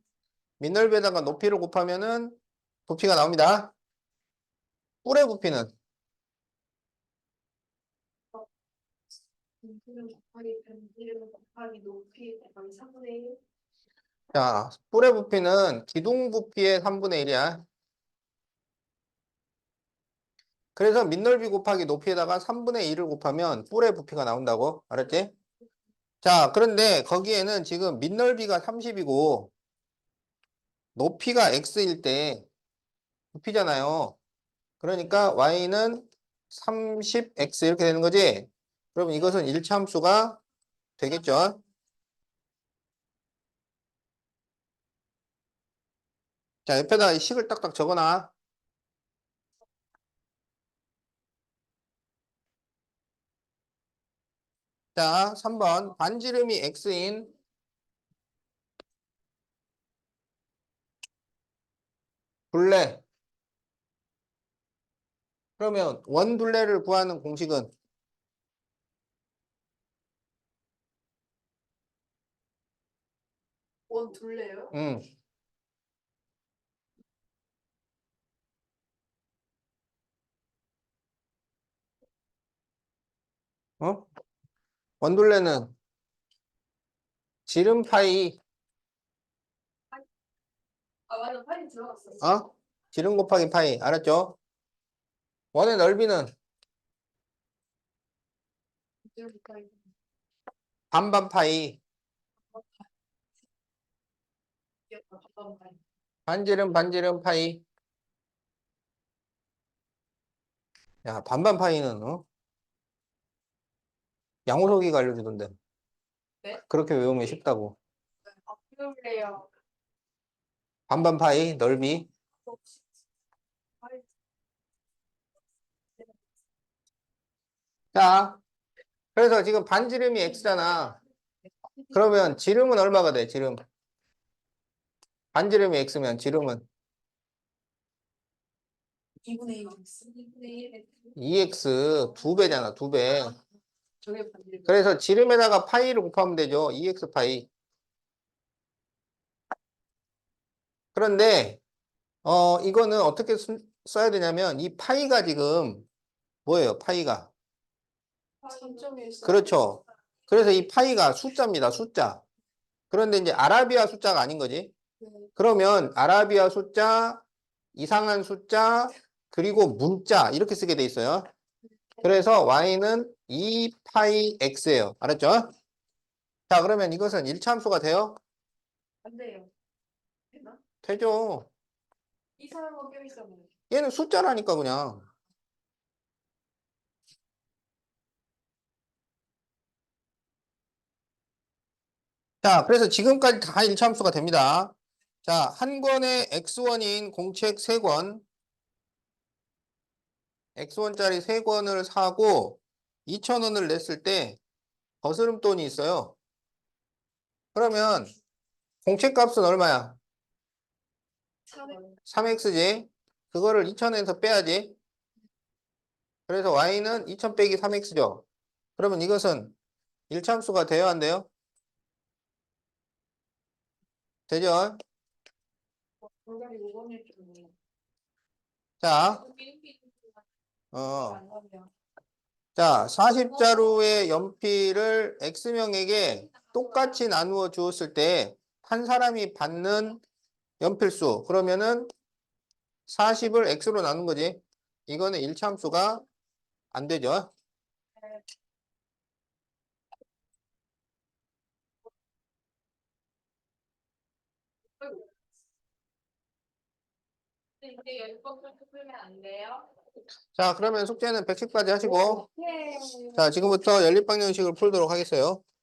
Speaker 1: 밑넓이에다가 높이를 곱하면은 부피가 나옵니다. 뿔의 부피는?
Speaker 2: 분수를 곱하기 변지를 곱하기 높이 곱하기 3분의 1.
Speaker 1: 자, 뿔의 부피는 기둥 부피의 3분의 1이야. 그래서 밑넓이 곱하기 높이에다가 3분의 1을 곱하면 뿔의 부피가 나온다고. 알았지? 자, 그런데 거기에는 지금 밑넓이가 30이고 높이가 x일 때 부피잖아요. 그러니까 y는 30x 이렇게 되는 거지? 그럼 이것은 일차함수가 되겠죠? 자, 옆에다 이 식을 딱딱 적어놔. 자, 3번. 반지름이 x인 둘레. 그러면 원둘레를 구하는 공식은?
Speaker 2: 원 둘래요?
Speaker 1: 음, 어? 원둘레는 지름 파이,
Speaker 2: 아 맞아 파이 들어갔어.
Speaker 1: 어? 지름 곱하기 파이. 알았죠? 원의 넓이는
Speaker 2: 분수를 곱하기
Speaker 1: 반반 파이.
Speaker 2: 반반 파이.
Speaker 1: 반지름 파이. 야, 반반 파이는, 양호석이가 알려주던데.
Speaker 2: 네?
Speaker 1: 그렇게 외우면 쉽다고.
Speaker 2: 아 그럴래요.
Speaker 1: 반반 파이, 넓이.
Speaker 2: 파이.
Speaker 1: 자, 그래서 지금 반지름이 x잖아. 그러면 지름은 얼마가 돼, 지름? 반지름이 x면 지름은
Speaker 2: 2분의 1. 2분의 1.
Speaker 1: 2x 두 배잖아, 두 배.
Speaker 2: 저게 반지름.
Speaker 1: 그래서 지름에다가 파이를 곱하면 되죠. 2x 파이. 그런데 이거는 어떻게 써야 되냐면 이 파이가 지금 뭐예요? 파이가.
Speaker 2: 3.14.
Speaker 1: 그렇죠. 그래서 이 파이가 숫자입니다. 숫자. 그런데 이제 아라비아 숫자가 아닌 거지.
Speaker 2: 네.
Speaker 1: 그러면 아라비아 숫자, 이상한 숫자, 그리고 문자 이렇게 쓰게 돼 있어요. 그래서 y는 2파이 x예요. 알았죠? 자, 그러면 이것은 일차함수가 돼요?
Speaker 2: 안 돼요. 되나?
Speaker 1: 되죠.
Speaker 2: 이상한 거 껴있잖아요.
Speaker 1: 얘는 숫자라니까 그냥. 자, 그래서 지금까지 다 일차함수가 됩니다. 자, 한 권의 X1인 공책 3권, X1짜리 3권을 사고 2,000원을 냈을 때 거스름돈이 있어요. 그러면 공책 값은 얼마야? 3x지. 그거를 2,000원에서 빼야지. 그래서 y는 2,000 빼기 3x죠. 그러면 이것은 일차함수가 돼요, 안 돼요? 되죠?
Speaker 2: 정답이 5번일 줄이에요.
Speaker 1: 자,
Speaker 2: 안 가면.
Speaker 1: 자, 40자루의 연필을 X명에게 똑같이 나누어 주었을 때 한 사람이 받는 연필수. 그러면은 40을 X로 나눈 거지. 이거는 일차함수가 안 되죠.
Speaker 2: 이제 10번 풀면 안 돼요?
Speaker 1: 자, 그러면 숙제는 110까지 하시고,
Speaker 2: 네.
Speaker 1: 자, 지금부터 연립방정식을 풀도록 하겠어요.